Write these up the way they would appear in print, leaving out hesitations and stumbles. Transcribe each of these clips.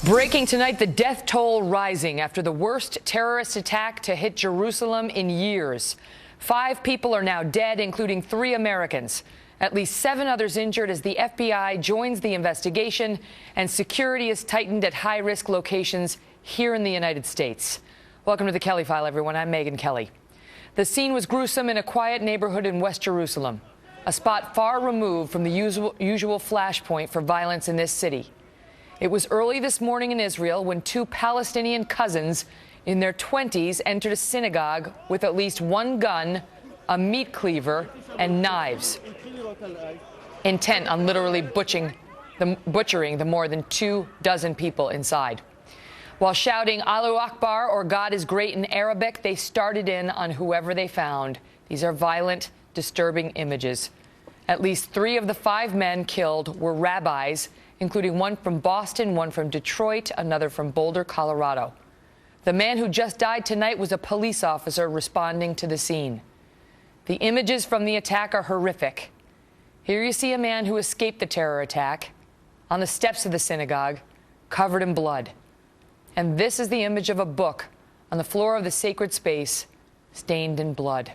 Breaking tonight, the death toll rising after the worst terrorist attack to hit Jerusalem in years. 5 people are now dead, including 3 Americans. At least 7 others injured as the FBI joins the investigation, and security is tightened at high-risk locations here in the United States. Welcome to the Kelly File, everyone. I'm Megyn Kelly. The scene was gruesome in a quiet neighborhood in West Jerusalem, a spot far removed from the usual flashpoint for violence in this city. It was early this morning in Israel when 2 Palestinian cousins in their 20s entered a synagogue with at least 1 gun, a meat cleaver, and knives, intent on literally butchering the more than 24 people inside. While shouting Allahu Akbar, or God is great in Arabic, they started in on whoever they found. These are violent, disturbing images. At least 3 of the 5 men killed were rabbis, including one from Boston, one from Detroit, another from Boulder, Colorado. The man who just died tonight was a police officer responding to the scene. The images from the attack are horrific. Here you see a man who escaped the terror attack on the steps of the synagogue, covered in blood. And this is the image of a book on the floor of the sacred space, stained in blood.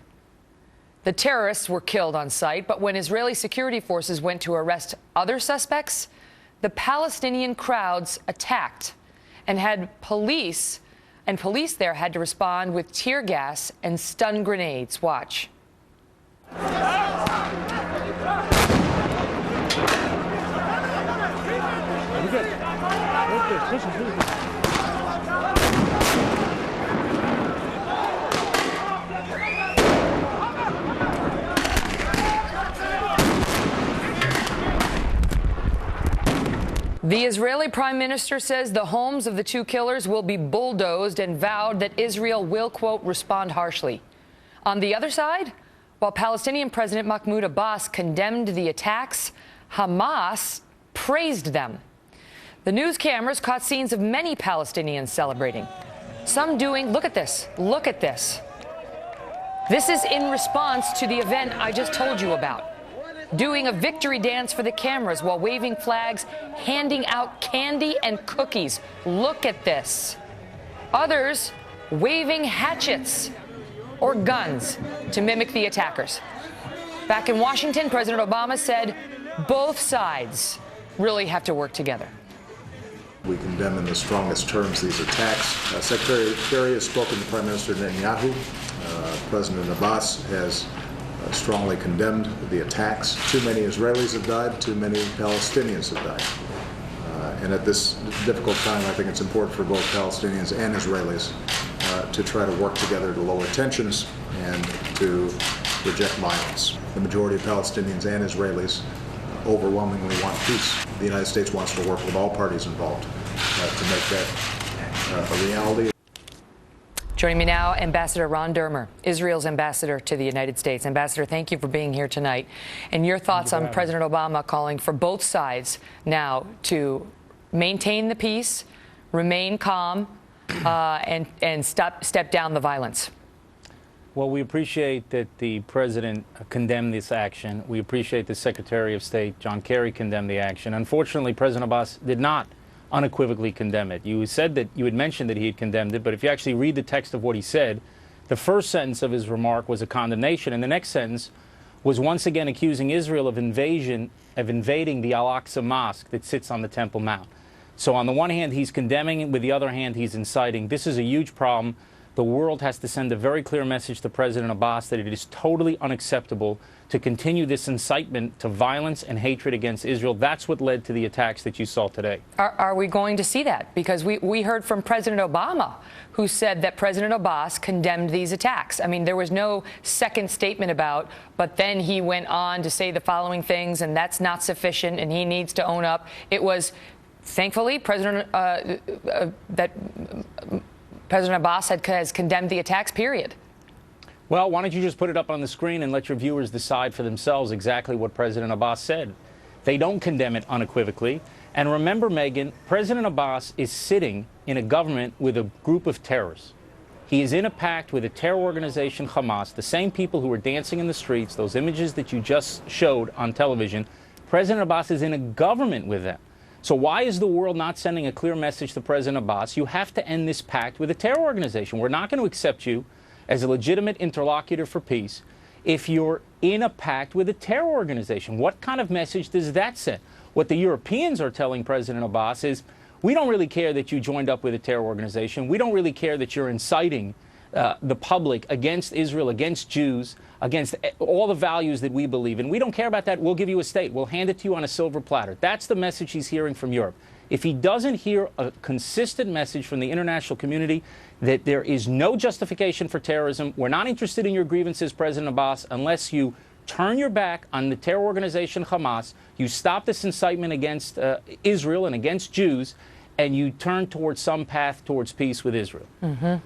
The terrorists were killed on sight, but when Israeli security forces went to arrest other suspects, the Palestinian crowds attacked and police there had to respond with tear gas and stun grenades. Watch. The Israeli Prime Minister says the homes of the 2 killers will be bulldozed and vowed that Israel will, quote, respond harshly. On the other side, while Palestinian President Mahmoud Abbas condemned the attacks, Hamas praised them. The news cameras caught scenes of many Palestinians celebrating. Some doing, look at this, look at this. This is in response to the event I just told you about. Doing a victory dance for the cameras while waving flags, handing out candy and cookies. Look at this. Others waving hatchets or guns to mimic the attackers. Back in Washington, President Obama said both sides really have to work together. We condemn in the strongest terms these attacks. Secretary Kerry has spoken to Prime Minister Netanyahu. President Abbas has strongly condemned the attacks. Too many Israelis have died, too many Palestinians have died. And at this difficult time, I think it's important for both Palestinians and Israelis to try to work together to lower tensions and to reject violence. The majority of Palestinians and Israelis overwhelmingly want peace. The United States wants to work with all parties involved to make that a reality. Joining me now, Ambassador Ron Dermer, Israel's ambassador to the United States. Ambassador, thank you for being here tonight. And your thoughts on President Obama calling for both sides now to maintain the peace, remain calm, and step down the violence. Well, we appreciate that the president condemned this action. We appreciate the Secretary of State, John Kerry, condemned the action. Unfortunately, President Abbas did not unequivocally condemn it. You said that you had mentioned that he had condemned it, but if you actually read the text of what he said, the first sentence of his remark was a condemnation, and the next sentence was once again accusing Israel of invading the Al-Aqsa Mosque that sits on the Temple Mount. So on the one hand, he's condemning it, with the other hand, he's inciting. This is a huge problem. The world has to send a very clear message to President Abbas that it is totally unacceptable to continue this incitement to violence and hatred against Israel. That's what led to the attacks that you saw today. Are we going to see that? Because we heard from President Obama, who said that President Abbas condemned these attacks. I mean, there was no second statement but then he went on to say the following things, and that's not sufficient, and he needs to own up. It was, thankfully, President Abbas has condemned the attacks, period. Well, why don't you just put it up on the screen and let your viewers decide for themselves exactly what President Abbas said. They don't condemn it unequivocally. And remember, Megyn, President Abbas is sitting in a government with a group of terrorists. He is in a pact with a terror organization, Hamas, the same people who were dancing in the streets, those images that you just showed on television. President Abbas is in a government with them. So why is the world not sending a clear message to President Abbas? You have to end this pact with a terror organization. We're not going to accept you as a legitimate interlocutor for peace if you're in a pact with a terror organization. What kind of message does that send? What the Europeans are telling President Abbas is, we don't really care that you joined up with a terror organization. We don't really care that you're inciting the public against Israel, against Jews, against all the values that we believe in. We don't care about that. We'll give you a state. We'll hand it to you on a silver platter. That's the message he's hearing from Europe. If he doesn't hear a consistent message from the international community that there is no justification for terrorism, we're not interested in your grievances, President Abbas, unless you turn your back on the terror organization Hamas, you stop this incitement against Israel and against Jews, and you turn towards some path towards peace with Israel. Mm-hmm.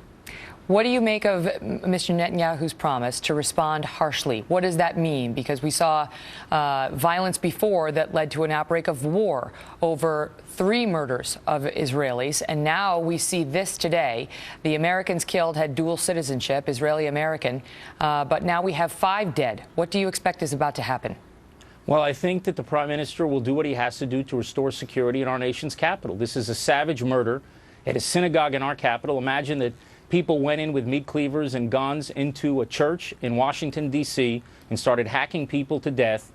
What do you make of Mr. Netanyahu's promise to respond harshly? What does that mean? Because we saw violence before that led to an outbreak of war over 3 murders of Israelis. And now we see this today. The Americans killed had dual citizenship, Israeli-American. But now we have 5 dead. What do you expect is about to happen? Well, I think that the Prime Minister will do what he has to do to restore security in our nation's capital. This is a savage murder at a synagogue in our capital. Imagine that people went in with meat cleavers and guns into a church in Washington, D.C., and started hacking people to death.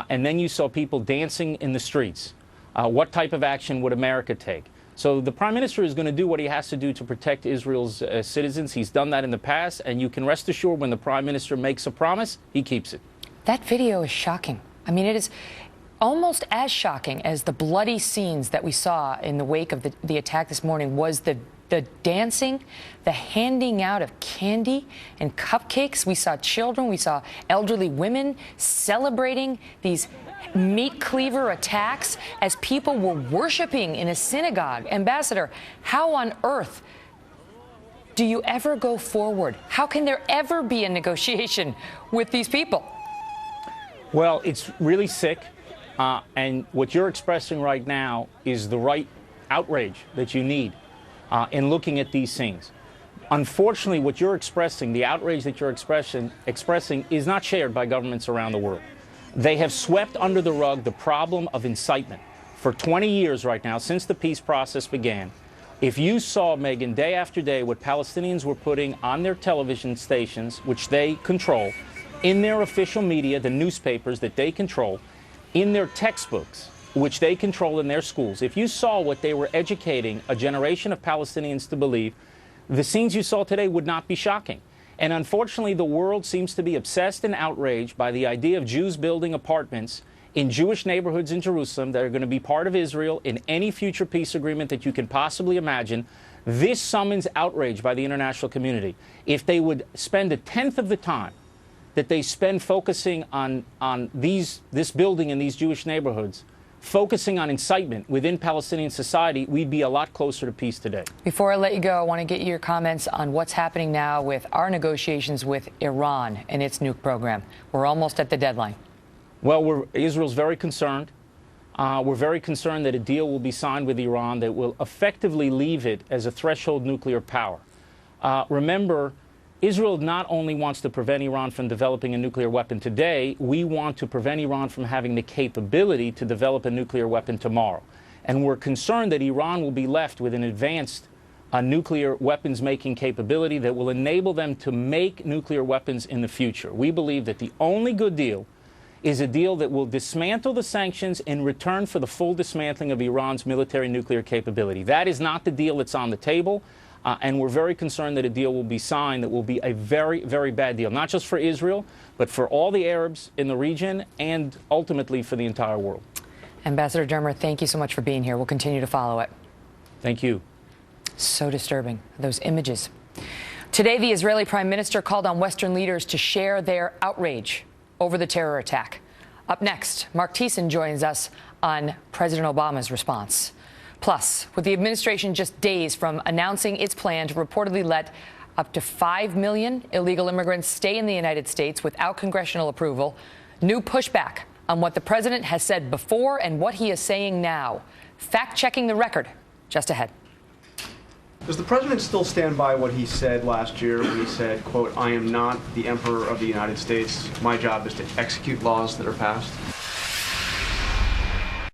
And then you saw people dancing in the streets. What type of action would America take? So the Prime Minister is going to do what he has to do to protect Israel's citizens. He's done that in the past. And you can rest assured when the Prime Minister makes a promise, he keeps it. That video is shocking. I mean, it is almost as shocking as the bloody scenes that we saw in the wake of the attack this morning was the dancing, the handing out of candy and cupcakes. We saw children, we saw elderly women celebrating these meat cleaver attacks as people were worshiping in a synagogue. Ambassador, how on earth do you ever go forward? How can there ever be a negotiation with these people? Well, it's really sick. And what you're expressing right now is the right outrage that you need in looking at these things. Unfortunately, what you're expressing, the outrage that you're expressing is not shared by governments around the world. They have swept under the rug the problem of incitement for 20 years right now, since the peace process began. If you saw, Megyn, day after day, what Palestinians were putting on their television stations, which they control, in their official media, the newspapers that they control, in their textbooks, which they control in their schools, if you saw what they were educating a generation of Palestinians to believe, the scenes you saw today would not be shocking. And unfortunately, the world seems to be obsessed and outraged by the idea of Jews building apartments in Jewish neighborhoods in Jerusalem that are going to be part of Israel in any future peace agreement that you can possibly imagine. This summons outrage by the international community. If they would spend 1/10 of the time that they spend focusing on this building in these Jewish neighborhoods, focusing on incitement within Palestinian society, we'd be a lot closer to peace today. Before I let you go, I want to get your comments on what's happening now with our negotiations with Iran and its nuke program. We're almost at the deadline. Well, Israel's very concerned. We're very concerned that a deal will be signed with Iran that will effectively leave it as a threshold nuclear power. Remember, Israel not only wants to prevent Iran from developing a nuclear weapon today, we want to prevent Iran from having the capability to develop a nuclear weapon tomorrow. And we're concerned that Iran will be left with an advanced nuclear weapons-making capability that will enable them to make nuclear weapons in the future. We believe that the only good deal is a deal that will dismantle the sanctions in return for the full dismantling of Iran's military nuclear capability. That is not the deal that's on the table. And we're very concerned that a deal will be signed that will be a very, very bad deal, not just for Israel, but for all the Arabs in the region and ultimately for the entire world. Ambassador Dermer, thank you so much for being here. We'll continue to follow it. Thank you. So disturbing, those images. Today, the Israeli Prime Minister called on Western leaders to share their outrage over the terror attack. Up next, Mark Thiessen joins us on President Obama's response. Plus, with the administration just days from announcing its plan to reportedly let up to 5 million illegal immigrants stay in the United States without congressional approval, new pushback on what the president has said before and what he is saying now. Fact-checking the record just ahead. Does the president still stand by what he said last year when he said, quote, "I am not the emperor of the United States. My job is to execute laws that are passed"?